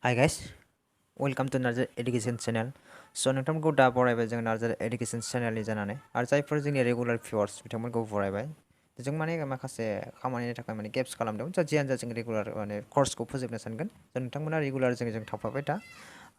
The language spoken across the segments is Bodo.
Hi guys, welcome to Narzary Education channel. So नोंथांमोनखौ दा बरायबाय जों नार्जारी एडुकेशन चेनेलनि जानानै आरो जायफोर जोंनि रेगुलार भिउअर्स बिथांमोनखौ बरायबाय जों माने माखासे खामानिनि थाखाय माने गेप्स खालामदों जियानो जा जों रेगुलार माने कर्सखौ फोजोबनो सानगोन नोंथांमोना रेगुलार जों थाफाबाय था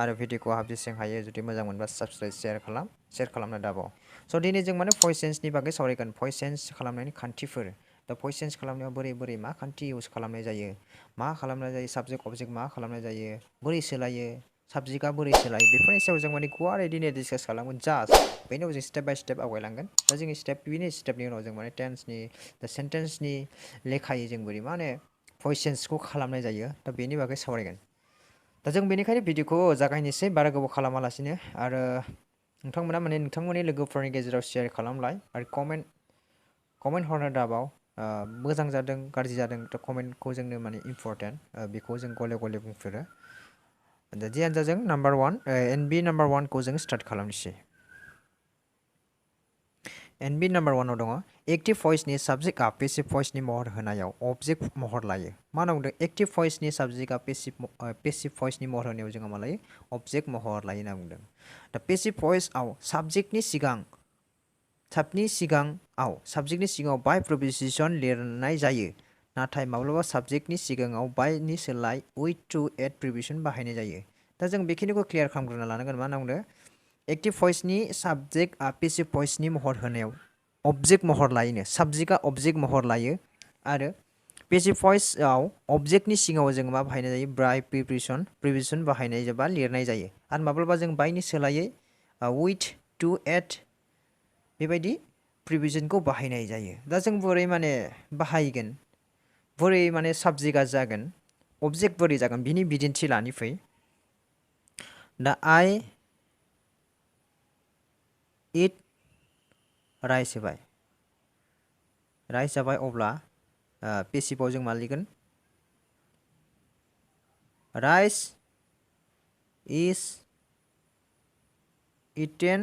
आरो भिडिअखौ हाबजेसें हायो जुदि मोजां मोनबा साबस्क्राइब शेयार खालामनो दाबाव स' दिनै जों माने भइस चेन्जनि बागै सावरायगोन भइस चेन्ज खालामनायनि खान्थिफोर दा भइस चेन्ज खालामनायाव बोरै मा खान्थि इउज खालामनाय जायो मा खालामनाय जायो साबजेक्ट अबजेक्ट मा खालामनाय जायो बोरै सोलायो साबजेक्टआ बोरै सोलायो बेफोरनि सायाव जों माने गुवारै दिनै डिसकास खालामगोन जास्ट बेनि उनाव जों स्टेप बाय स्टेप आवगायलांगोन दा जोंनि स्टेपनि उनाव जों माने टेन्सनि दा सेन्टेन्सनि लेखायै जों बोरै मा होनो भइस चेन्जखौ खालामनाय जायो दा बेनि बागै सावरायगोन दा जों बेनिखायनो भिडिअखौ जागायनोसै बारा गोबाव खालामालासिनो आरो नोंथांमोना माने नोंथांमोननि लोगोफोरनि गेजेराव शेयार खालामलाय आरो कमेन्ट हरनो दाबाव मोजां जादों गाज्रि जादों दा कमेन्टखौ जोंनो माने इम्परटेन्ट बेखौ जों गले गले बुंफोरो दा जियानो जा जों नाम्बार 1 एनबि नाम्बार 1 खौ जों स्टार्ट खालामनोसै एनबि नाम्बार 1 आव दङ एक्टिभ भइसनि साबजेक्टआ पेसिभ भइसनि महर होनायाव अबजेक्ट महर लायो मा होनना एक्टिभ भइसनि साबजेक्टआ पेसिभ भइसनि महर होनायाव जोङो मा लायो अबजेक्ट महर लायो होनना बुंदों दा पेसिभ भइसआव साबजेक्टनि सिगाङाव बाय प्रिप'जिसन लिरनाय जायो नाथाय माब्लाबा साबजेक्टनि सिगाङाव बायनि सोलाय उइथ टु एड प्रिप'जिसन बाहायनाय जायो दा जों बेखिनिखौ क्लियार खालामग्रोना लानांगोन मा होनना बुंदों एक्टिभ भइसनि साबजेक्टआ पेसिभ भइसनि महर होनायाव अबजेक्ट महर लायोनो साबजेक्टआ अबजेक्ट महर लायो आरो पेसिभ भइसआव अबजेक्टनि सिगाङाव जों मा बाहायनाय जायो बाय प्रिप'जिसन बाहायनाय जाबा लिरनाय जायो आरो माब्लाबा जों बायनि सोलायै उइथ टु एड बेबायदि प्रिप'जिसनखौ बाहायनाय जायो दा जों बोरै माने बाहायगोन बोरै माने साबजेक्टआ जागोन अबजेक्ट बोरै जागोन बिनि बिदिन्थि लानि फै दा आइ इट राइस जाबाय अब्ला पेसिभआव जों मा लिरगोन राइस इज इटेन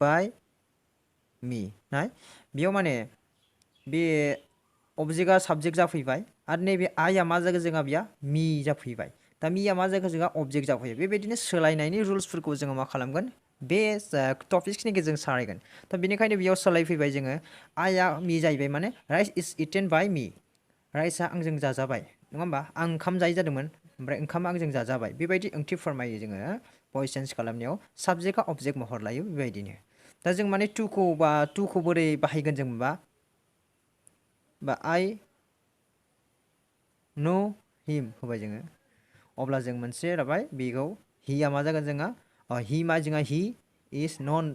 बाय मी नाय बेयाव माने बे अबजेक्टआ साबजेक्ट जाफैबाय आरो नैबे आइया मा जागोन जोंहा बेया मी जाफैबाय दा मिया मा जागोन जोंहा अबजेक्ट जाफैयो बेबायदिनो सोलायनायनि रुल्सफोरखौ जोङो मा खालामगोन बे टपिक्सनि गेजेरजों सावरायगोन दा बेनिखायनो बेयाव सोलायफैबाय जोङो आइया मी जाहैबाय माने राइस इज इटेन बाय मी राइसआ आंजों जाजाबाय नङा होमबा आं ओंखाम जायै जादोंमोन ओमफ्राय ओंखामा आंजों जाजाबाय बेबायदि ओंथि फोरमायो जोङो भइस चेन्ज खालामनायाव साबजेक्टआ अबजेक्ट महर लायो बेबायदिनो दा जों माने टुखौ बोरै बाहायगोन जों बा आइ नो हिम होबाय जोङो अब्ला जों मोनसे राबाय बेखौ हिया मा जागोन जोंहा हि मा जोंहा he is non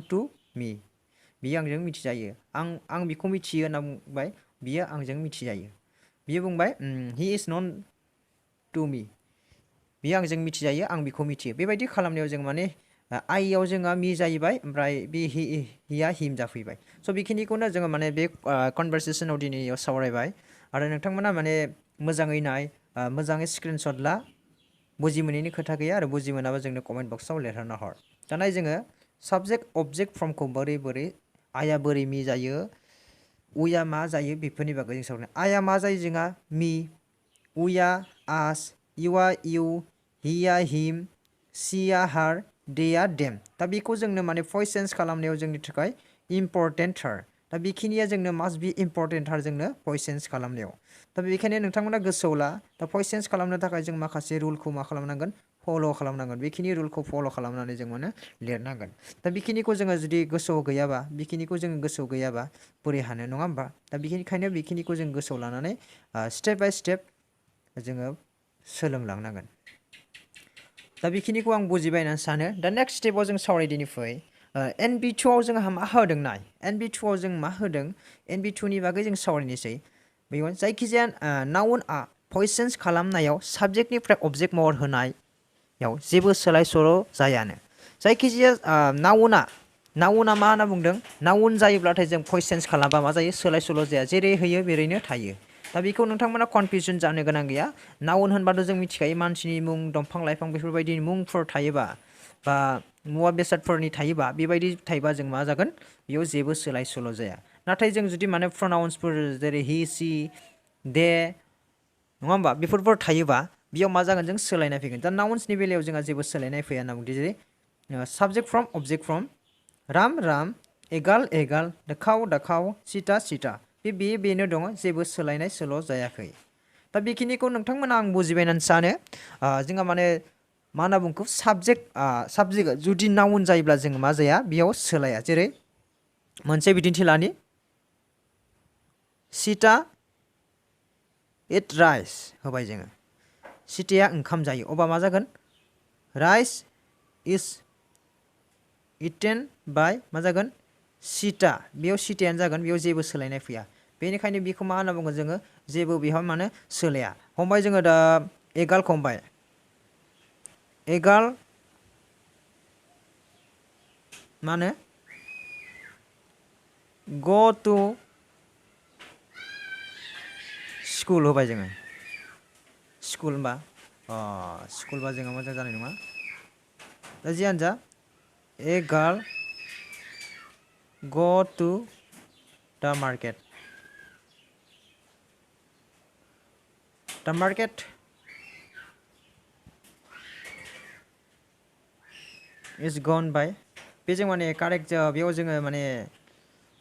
to me बियो आंजों मिथिजायो आं बेखौ मिथियो होनना बुंबाय बियो आंजों मिथिजायो बियो बुंबाय he is non to me बियो आंजों मिथिजायो आं बेखौ मिथियो बेबायदि खालामनायाव जों माने आइयाव जोंहा मी जाहैबाय ओमफ्राय बे हिया हिम जाफैबाय स' बेखिनिखौनो जोङो माने बे कनभारसेसनाव दिनैयाव सावरायबाय आरो नोंथांमोना माने मोजाङै मोजाङै स्क्रिनशट ला बुजि मोनैनि खोथा गैया आरो बुजि मोनाबा जोंनो कमेन्ट बक्सआव लिरहरना हर दाना जोङो साबजेक्ट अबजेक्ट फर्मखौ बोरै आइया बोरै मी जायो उया मा जायो बेफोरनि बागै जों सावरायनो आइया मा जायो जोंहा मी उया आस इउआ इउ हिया हिम सिया हार डेया देम दा बेखौ जोंनो माने भइस चेन्ज खालामनायाव जोंनि थाखाय इम्परटेन्टथार दा बेखिनिया जोंनो मास्ट बि इम्परटेन्टथार जोंनो भइस चेन्ज खालामनायाव दा बेखायनो नोंथांमोना गोसोआव ला दा भइस चेन्ज खालामनो थाखाय जों माखासे रुलखौ मा खालामनांगोन फल' खालामनांगोन बेखिनि रुलखौ फल' खालामनानै जों माने लिरनांगोन दा बेखिनिखौ जोङो जुदि गोसोआव गैयाबा बोरै हानो नङा होमबा दा बेनिखायनो बेखिनिखौ जों गोसोआव लानानै स्टेप बाय स्टेप जोङो सोलोंलांनांगोन दा बेखिनिखौ आं बुजिबाय होननानै सानो दा नेक्स्ट स्टेपाव जों सावरायदिनि फै NB2आव जोंहा मा होदों नाय NB2आव जों मा होदों NB2नि बागै जों सावरायनोसै बेयाव जायखिजाया नाउनआ भइस चेन्ज खालामनायाव साबजेक्टनिफ्राय अबजेक्ट महर होनायाव जेबो सोलाय सोल' जायानो जायखिजाया नाउनआ मा होनना बुंदों नाउन जायोब्लाथाय जों भइस चेन्ज खालामबा मा जायो सोलाय सोल' जाया जेरै होयो बेरैनो थायो दा बेखौ नोंथांमोना कनफिउजन जानो गोनां गैया नाउन होनबाथ' जों मिथिखायो मानसिनि मुं दंफां लाइफां बेफोरबायदि मुंफोर थायोबा बा मुवा बेसादफोरनि थायोबा बेबायदि थायोबा जों मा जागोन बेयाव जेबो सोलाय सोल' जाया नाथाय जों जुदि माने प्रनाउन्सफोर जेरै हि सि दे नङा होमबा बेफोरफोर थायोबा बेयाव मा जागोन जों सोलायनाय फैगोन दा नाउन्सनि बेलायाव जोंहा जेबो सोलायनाय फैया होनना बुंदों जेरै subject from object from Ram Ram एगाल एगाल दाखाव सिटा सिटा बेनो दङ जेबो सोलायनाय सोल' जायाखै दा बेखिनिखौ नोंथांमोना आं बुजिबाय होननानै सानो जोंहा माने मा होनना बुंखौ साबजेक्ट जुदि नाउन जायोब्ला जों मा जाया बेयाव सोलाया जेरै मोनसे बिदिन्थि लानि सिटा इट राइस होबाय जोङो सिटाया ओंखाम जायो अब्ला मा जागोन राइस इज इटेन बाय मा जागोन सिटा बेयाव सिटायानो जागोन बेयाव जेबो सोलायनाय फैया बेनिखायनो बेखौ मा होनना बुङो जोङो जेबो बेहाय माने सोलाया हमबाय जोङो दा एगालखौ हमबाय एगाल मा होनो गो टु स्कुल होबाय जोङो स्कुल होनबा स्कुलबा जोंहा मोजां जानाय नङा दा जियानो जा a girl go to the market is gone by बेजों माने कारेक्ट बेयाव जोङो माने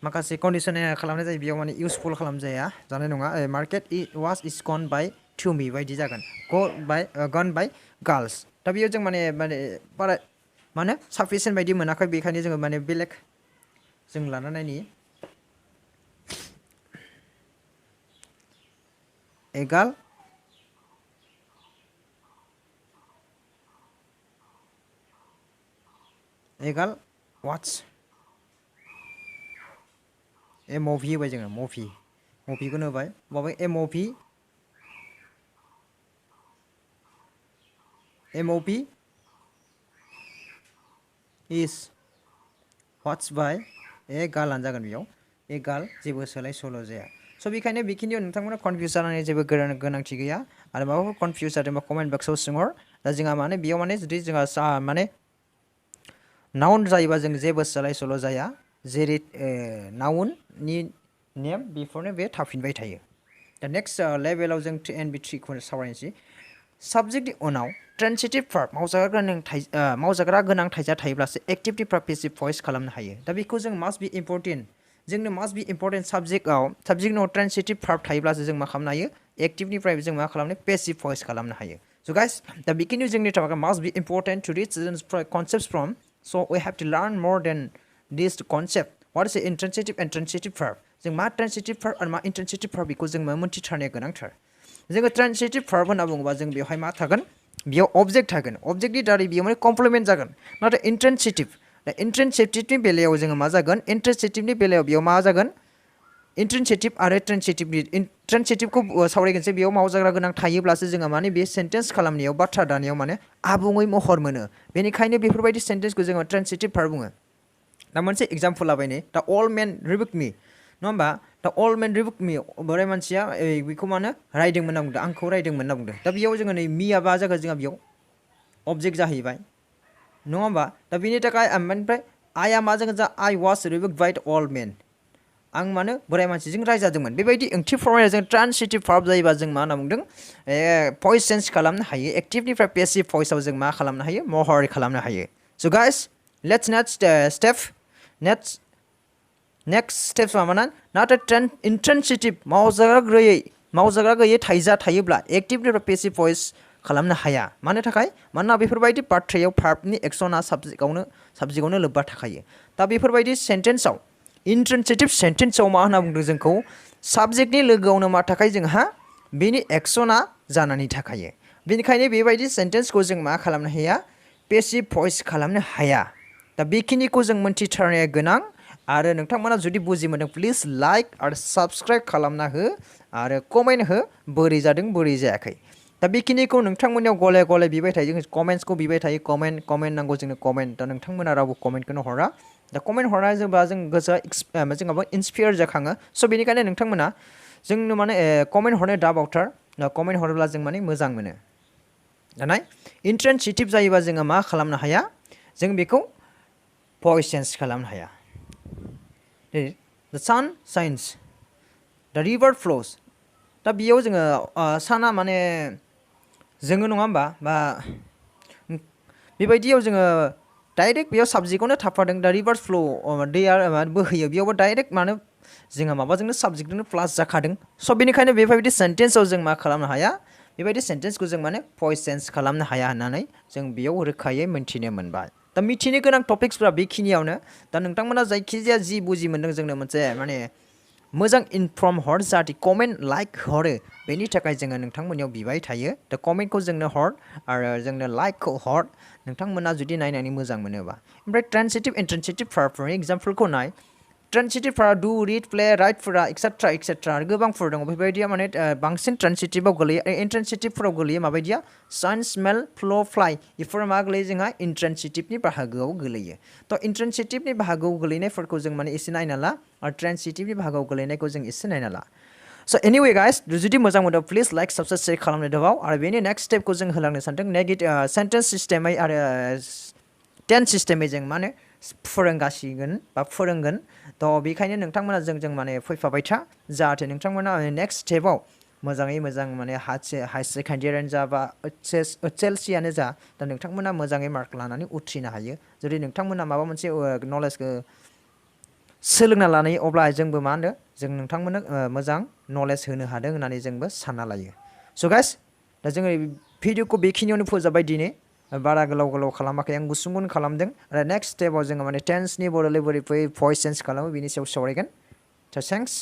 माखासे कन्डिसन खालामनाय जायो बेयाव माने इउसफुल खालामजाया जानाय नङा market was is gone bye to me बायदि जागोन गन बाय गार्लस दा बेयाव जों माने बारा माने साफिसियेन्ट बायदि मोनाखै बेखायनो जोङो माने बेलेग जों लाना नायनि एगाल वाट्स एमअभि होबाय जोङो मभिखौनो होबाय माबा एमअभि इज वाट्स बाय ए गार्लानो जागोन बेयाव ए गार्ल जेबो सोलाय सोल' जाया स' बेखायनो बेखिनियाव नोंथांमोना कनफिउस जानानै जेबो गोनांथि गैया आरो माबाफोर कनफिउस जादोंबा कमेन्ट बक्सआव सोंहर दा जोंहा माने बेयाव माने जुदि जोंहा माने नाउन जायोबा जों जेबो सोलाय सोल' जाया जेरै नाउननि नेम बेफोरनो बे थाफिनबाय थायो दा नेक्स्ट लेभेलाव जों NB3खौ सावरायनोसै साबजेक्टनि उनाव ट्रान्सिटिभ भार्ब मावजाग्रा गोनां थाइजा थायोब्लासो एक्टिभनि भार्ब पेसिभ भइस खालामनो हायो दा बेखौ जों मास्ट बि इम्परटेन्ट जोंनो मास्ट बि इम्परटेन्ट साबजेक्टनि उनाव ट्रान्सिटिभ भार्ब थायोब्लासो जों मा खालामनो हायो एक्टिभनिफ्राय जों मा खालामनो पेसिभ भइस खालामनो हायो स' गाइस दा बेखिनि जोंनि थाखाय must be important to reach concepts from so' we have to learn more than this concept what is intransitive and transitive verb जों मा ट्रान्सिटिभ भार्ब आरो मा इन्ट्रान्सिटिभ भार्ब बेखौ जों मोनथिथारनाया गोनांथार जोङो ट्रान्सिटिभ भार्ब होनना बुङोबा जों बेवहाय मा थागोन बेयाव अबजेक्ट थागोन अबजेक्टनि दारै बेयाव माने कमप्लिमेन्ट जागोन नाथाय इन्ट्रेन्सिटिभनि बेलायाव जोङो मा जागोन इन्ट्रेन्सिटिभनि बेलायाव बेयाव मा जागोन इन्ट्रेन्सिटिभ आरो ट्रान्सिटिभखौ सावरायगोनसै बेयाव मावजाग्रा गोनां थायोब्लासो जोङो माने बे सेन्टेन्स खालामनायाव बाथ्रा दानायाव माने आबुङै महर मोनो बेनिखायनो बेफोरबायदि सेन्टेन्सखौ जोङो ट्रान्सिटिभ भार्ब बुङो दा मोनसे एग्जाम्पल लाबाय नै दा अल्ड मेन रिबुक मी नङा होमबा दा अल्ड मेन रिबुक मी बोराय मानसिया बेखौ मा होनो रायदोंमोन होनना बुंदों आंखौ रायदोंमोन होनना बुंदों दा बेयाव जोङो नै मियाबा जागोन जोंहा बेयाव अबजेक्ट जाहैबाय नङा होमबा दा बेनि थाखाय ओमफ्राय आइया मा जागोन जा आइ वाज रिबुक्ड बाय अल्ड मेन आं मानो बोराय मानसिजों रायजादोंमोन बेबायदि ओंथि फोरमायनाय जों ट्रान्सिटिभ भार्ब जायोबा जों मा होनना बुंदों भइस चेन्ज खालामनो हायो एक्टिभनिफ्राय पेसिभ भइसआव जों मा खालामनो हायो महर खालामनो हायो स' गाइस लेट्स नेक्स्ट स्टेप्स माबाना नाथाय इन्ट्रेन्सिटिभ मावजाग्रा गैयै थाइजा थायोब्ला एक्टिभनिफ्राय पेसिभ भइस खालामनो हाया मानो थाखाय मानोना बेफोरबायदि बाथ्रायाव भार्बनि एक्सना साबजेक्टआवनो लोब्बा थाखायो दा बेफोरबायदि सेन्टेन्सआव इन्ट्रेन्सिटिभ सेन्टेन्सआव मा होनना बुंदों जोंखौ साबजेक्टनि लोगोआवनो मा थाखाय जोंहा बेनि एक्सना जानानै थाखायो बेनिखायनो बेबायदि सेन्टेन्सखौ जों मा खालामनो हाया पेसिभ भइस खालामनो हाया दा बेखिनिखौ जों मोनथिथारनाया गोनां आरो नोंथांमोना जुदि बुजि मोनदों प्लिज लाइक आरो साबस्क्राइब खालामना हो आरो कमेन्ट हो बोरै जादों बोरै जायाखै दा बेखिनिखौ नोंथांमोननियाव गले गले बिबाय थायो जों कमेन्ट्सखौ बिबाय थायो कमेन्ट नांगौ जोंनो कमेन्ट दा नोंथांमोना रावबो कमेन्टखौनो हरा दा कमेन्ट हरनाय जोंबा जों गोसोआ जोंहाबो इन्सपायार जाखाङो स' बेनिखायनो नोंथांमोना जोंनो माने कमेन्ट हरनो दाबावथार कमेन्ट हरोब्ला जों माने मोजां मोनो दानाय इन्ट्रेन्सिटिभ जायोबा जोङो मा खालामनो हाया जों बेखौ भइस चेन्ज खालामनो हाया The sun shines, the river flows, दा बेयाव जोङो साना माने जोङो नङा होमबा बा बेबायदियाव जोङो डाइरेक्ट बेयाव साबजेक्टआवनो थाफादों दा रिभार फ्ल' दैया बोहैयो बेयावबो डाइरेक्ट मानो जोङो माबाजोंनो साबजेक्टजोंनो प्लास जाखादों स' बेनिखायनो बेबायदि सेन्टेन्सआव जों मा खालामनो हाया बेबायदि सेन्टेन्सखौ जों माने भइस चेन्ज खालामनो हाया होननानै जों बेयाव रोखायै मोनथिनो मोनबाय दा मिथिनो गोनां टपिक्सफोरा बेखिनियावनो दा नोंथांमोना जायखिजाया जि बुजि मोनदों जोंनो मोनसे माने मोजां इनफर्म हर जाहाथे कमेन्ट लाइक हरो बेनि थाखाय जोङो नोंथांमोननियाव बिबाय थायो दा कमेन्टखौ जोंनो हर आरो जोंनो लाइकखौ हर नोंथांमोना जुदि नायनानै मोजां मोनोबा ओमफ्राय ट्रान्सिटिभ इन्ट्रेन्सिटिभ भार्बफोरनि एग्जाम्पलखौ नाय ट्रान्सिटिभ भार्ब डु रिड प्ले राइटफोरा एक्सेट्रा एक्सेट्रा आरो गोबांफोर दङ बेबायदिया माने बांसिन ट्रान्सिटिभआव गोलैयो इन्ट्रेन्सिटिभफोराव गोलैयो माबायदिया सान स्मेल फ्ल' फ्लाइ बेफोर मा गोलैयो जोंहा इन्ट्रेन्सिटिभनि बाहागोआव गोलैयो थ' इन्ट्रेन्सिटिभनि बाहागोआव गोलैनायफोरखौ जों माने एसे नायना ला आरो ट्रान्सिटिभनि बाहागोआव गोलैनायखौ जों एसे नायना ला स' एनिवे गाइस जुदि मोजां मोनदों प्लिज लाइक साबस्क्राइब शेयार खालामनो दाबाव आरो बेनि नेक्स्ट स्टेपखौ जों होलांनो सानदों नेगेटिभ सेन्टेन्स सिस्टेमै आरो टेन्स सिस्टेमै जों माने फोरोंगासिगोन बा फोरोंगोन थ' बेखायनो नोंथांमोना जों माने फैफाबाय था जाहाथे नोंथांमोना नेक्स्ट स्टेपाव मोजाङै मोजां माने हाई सेकेन्डारियानो जा बा ओइस एल सियानो जा दा नोंथांमोना मोजाङै मार्क लानानै उथ्रिनो हायो जुदि नोंथांमोना माबा मोनसे नलेजखौ सोलोंना लानाय अब्ला जोंबो मा होनो जों नोंथांमोननो मोजां नलेज होनो हादों होननानै जोंबो सानना लायो स' गाइस दा जोङो भिडिअखौ बेखिनियावनो फोजाबाय दिनै बारा गोलाव खालामाखै आं गुसुंखौनो खालामदों आरो नेक्स्ट स्टेपाव जोङो माने टेन्सनि बोरै भइस चेन्ज खालामो बिनि सायाव सावरायगोन थ' थेंक्स